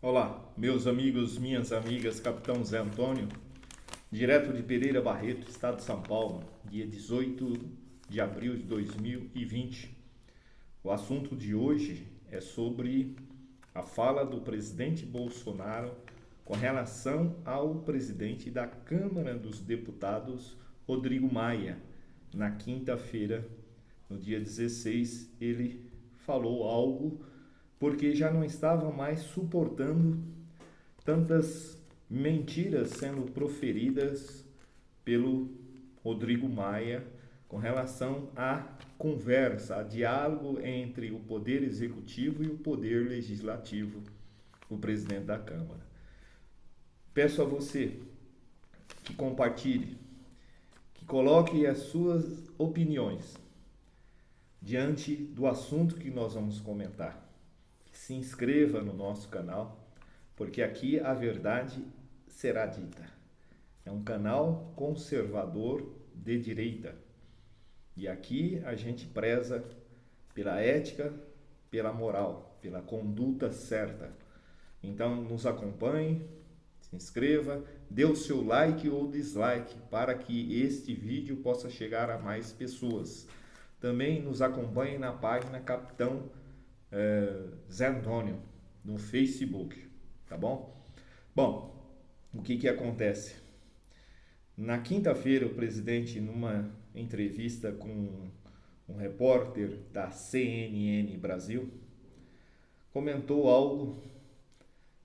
Olá, meus amigos, minhas amigas, Capitão Zé Antônio, direto de Pereira Barreto, estado de São Paulo, dia 18 de abril de 2020. O assunto de hoje é sobre a fala do presidente Bolsonaro com relação ao presidente da Câmara dos Deputados, Rodrigo Maia. Na quinta-feira, no dia 16, ele falou algo porque já não estava mais suportando tantas mentiras sendo proferidas pelo Rodrigo Maia com relação à conversa, a diálogo entre o poder executivo e o poder legislativo, o presidente da Câmara. Peço a você que compartilhe, que coloque as suas opiniões diante do assunto que nós vamos comentar. Se inscreva no nosso canal, porque aqui a verdade será dita. É um canal conservador de direita. E aqui a gente preza pela ética, pela moral, pela conduta certa. Então nos acompanhe, se inscreva, dê o seu like ou dislike para que este vídeo possa chegar a mais pessoas. Também nos acompanhe na página Capitão Zé Antônio no Facebook, tá bom? Bom, o que acontece? Na quinta-feira, o presidente, numa entrevista com um repórter da CNN Brasil, comentou algo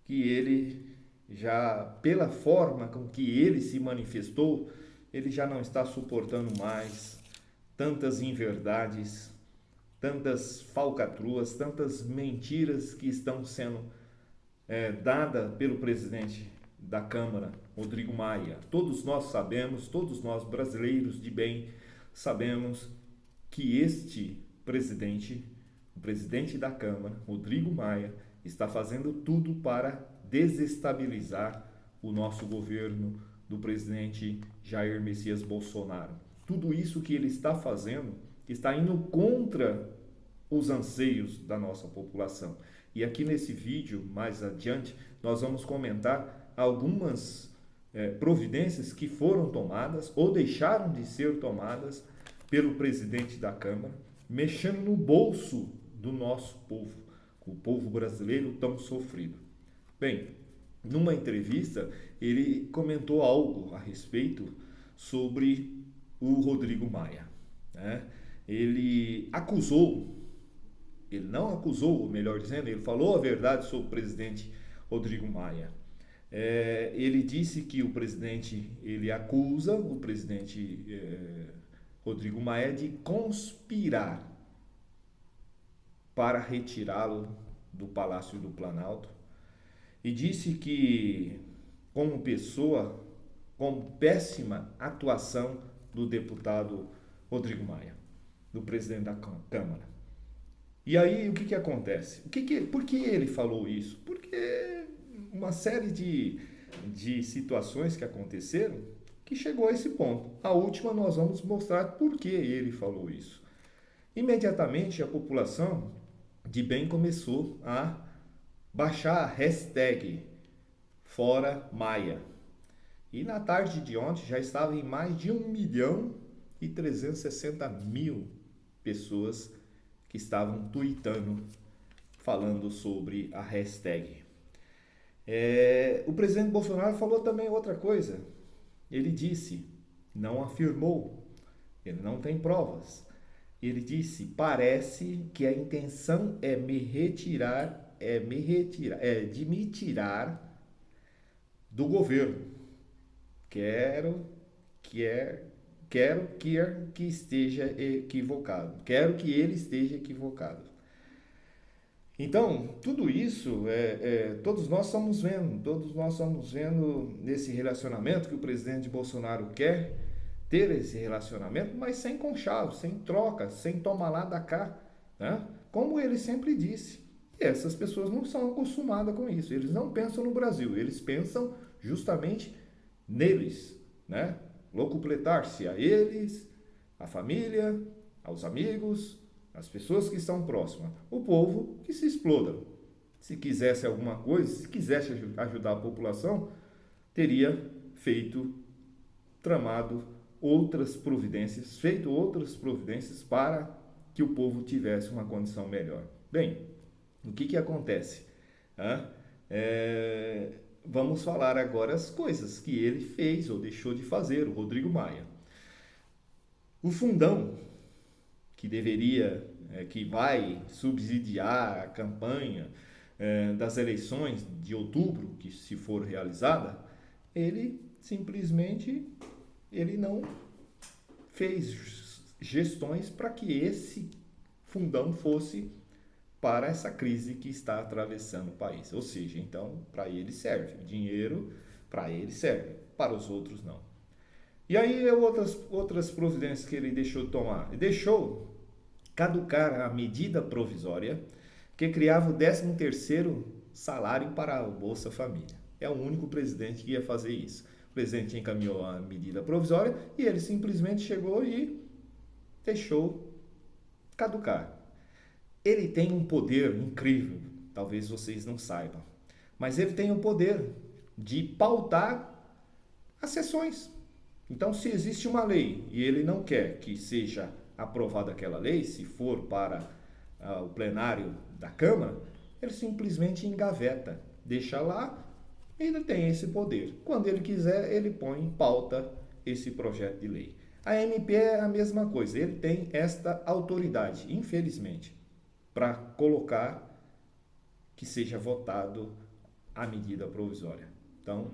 que ele já, pela forma com que ele se manifestou, ele já não está suportando mais tantas inverdades, tantas falcatruas, tantas mentiras que estão sendo dadas pelo presidente da Câmara, Rodrigo Maia. Todos nós sabemos, todos nós brasileiros de bem, sabemos que este presidente, o presidente da Câmara, Rodrigo Maia, está fazendo tudo para desestabilizar o nosso governo do presidente Jair Messias Bolsonaro. Tudo isso que ele está fazendo está indo contra os anseios da nossa população. E aqui nesse vídeo, mais adiante, nós vamos comentar algumas providências que foram tomadas ou deixaram de ser tomadas pelo presidente da Câmara, mexendo no bolso do nosso povo, o povo brasileiro tão sofrido. Bem, numa entrevista, ele comentou algo a respeito sobre o Rodrigo Maia, né? Ele não acusou, melhor dizendo, ele falou a verdade sobre o presidente Rodrigo Maia. Ele disse que o presidente, ele acusa o presidente Rodrigo Maia de conspirar para retirá-lo do Palácio do Planalto e disse que, como pessoa, com péssima atuação do deputado Rodrigo Maia, do presidente da Câmara. E aí o que acontece? Por que ele falou isso? Porque uma série de situações que aconteceram que chegou a esse ponto. A última nós vamos mostrar por que ele falou isso. Imediatamente a população de bem começou a baixar a hashtag Fora Maia. E na tarde de ontem já estava em mais de 1.360.000 pessoas que estavam tweetando, falando sobre a hashtag. O presidente Bolsonaro falou também outra coisa. Ele disse, não afirmou, ele não tem provas. Ele disse, parece que a intenção é de me tirar do governo. Quero que esteja equivocado. Quero que ele esteja equivocado. Então, tudo isso, todos nós estamos vendo nesse relacionamento que o presidente Bolsonaro quer ter esse relacionamento, mas sem conchavo, sem troca, sem toma lá da cá, né? Como ele sempre disse. E essas pessoas não são acostumadas com isso, eles não pensam no Brasil, eles pensam justamente neles, né? Locupletar-se a eles, a família, aos amigos, as pessoas que estão próximas, o povo que se exploda. se quisesse alguma coisa, se quisesse ajudar a população, teria tramado outras providências, feito outras providências para que o povo tivesse uma condição melhor. Bem, o que acontece? Vamos falar agora as coisas que ele fez ou deixou de fazer, o Rodrigo Maia. O fundão, que que vai subsidiar a campanha das eleições de outubro, que se for realizada, ele simplesmente não fez gestões para que esse fundão fosse para essa crise que está atravessando o país. Ou seja, então, para ele serve. O dinheiro, para ele serve. Para os outros, não. E aí, outras providências que ele deixou de tomar. Ele deixou caducar a medida provisória que criava o 13º salário para o Bolsa Família. É o único presidente que ia fazer isso. O presidente encaminhou a medida provisória e ele simplesmente chegou e deixou caducar. Ele tem um poder incrível, talvez vocês não saibam, mas ele tem o poder de pautar as sessões. Então, se existe uma lei e ele não quer que seja aprovada aquela lei, se for para o plenário da Câmara, ele simplesmente engaveta, deixa lá, e ele tem esse poder. Quando ele quiser, ele põe em pauta esse projeto de lei. A MP é a mesma coisa, ele tem esta autoridade, infelizmente, para colocar que seja votado a medida provisória. Então,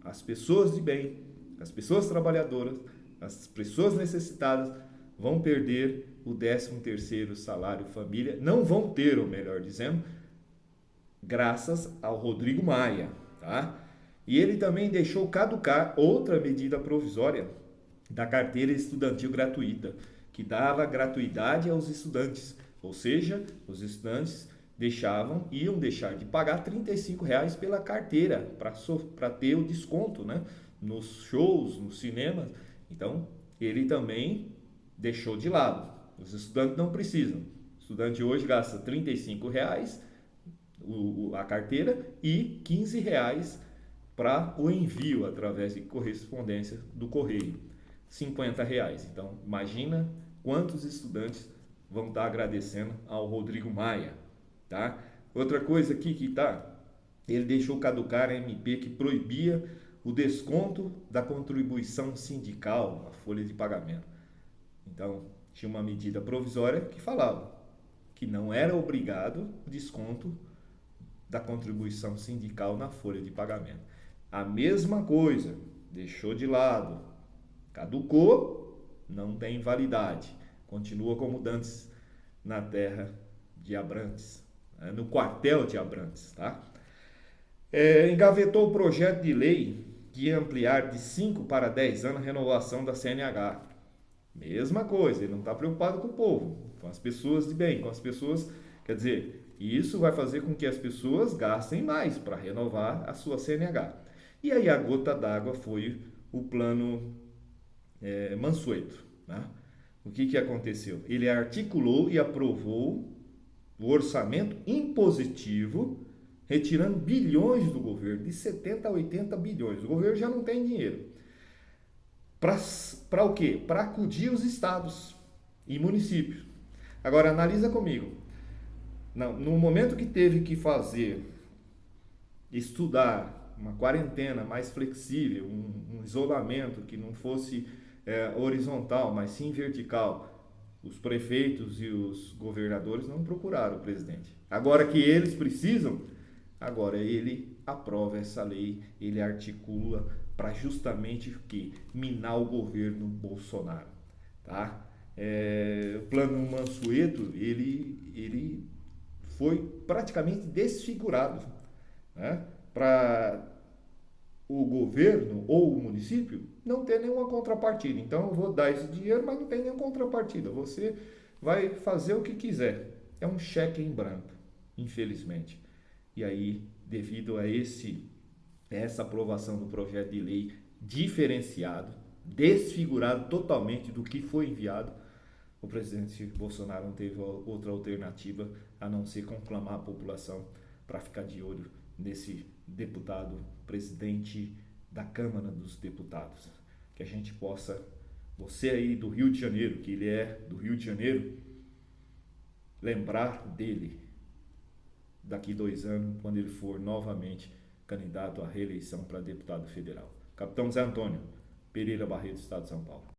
as pessoas de bem, as pessoas trabalhadoras, as pessoas necessitadas vão perder o 13º salário família, não vão ter, ou melhor dizendo, graças ao Rodrigo Maia, tá? E ele também deixou caducar outra medida provisória da carteira estudantil gratuita, que dava gratuidade aos estudantes, ou seja, os estudantes iam deixar de pagar R$35 pela carteira para ter o desconto, né? Nos shows, nos cinemas. Então, ele também deixou de lado. Os estudantes não precisam. O estudante hoje gasta R$35 a carteira e R$15 para o envio através de correspondência do correio. R$50. Então, imagina quantos estudantes vão estar agradecendo ao Rodrigo Maia, tá? Outra coisa aqui ele deixou caducar a MP que proibia o desconto da contribuição sindical, a folha de pagamento. Então, tinha uma medida provisória que falava que não era obrigado o desconto da contribuição sindical na folha de pagamento. A mesma coisa, deixou de lado, caducou, não tem validade, continua como dantes na terra de Abrantes, no quartel de Abrantes, tá? Engavetou o projeto de lei que ia ampliar de 5 para 10 anos a renovação da CNH. Mesma coisa, ele não está preocupado com o povo, com as pessoas de bem, com as pessoas, quer dizer, isso vai fazer com que as pessoas gastem mais para renovar a sua CNH. E aí a gota d'água foi o plano Mansueto, né? O que aconteceu? Ele articulou e aprovou o orçamento impositivo, retirando bilhões do governo, de 70 a 80 bilhões. O governo já não tem dinheiro. Para o quê? Para acudir os estados e municípios. Agora, analisa comigo. No momento que teve que estudar uma quarentena mais flexível, um isolamento que não fosse horizontal, mas sim vertical, os prefeitos e os governadores não procuraram o presidente. Agora que eles precisam, agora ele aprova essa lei, ele articula para justamente o quê? Minar o governo Bolsonaro, tá? O plano Mansueto, ele foi praticamente desfigurado, né? Para o governo ou o município não ter nenhuma contrapartida. Então eu vou dar esse dinheiro, mas não tem nenhuma contrapartida. Você vai fazer o que quiser. É um cheque em branco, infelizmente. E aí, devido a essa aprovação do projeto de lei diferenciado, desfigurado totalmente do que foi enviado, o presidente Bolsonaro não teve outra alternativa a não ser conclamar a população para ficar de olho nesse deputado presidente da Câmara dos Deputados. Que a gente possa, você aí do Rio de Janeiro, que ele é do Rio de Janeiro, lembrar dele daqui 2 anos, quando ele for novamente candidato à reeleição para deputado federal. Capitão Zé Antônio Pereira Barreto, Estado de São Paulo.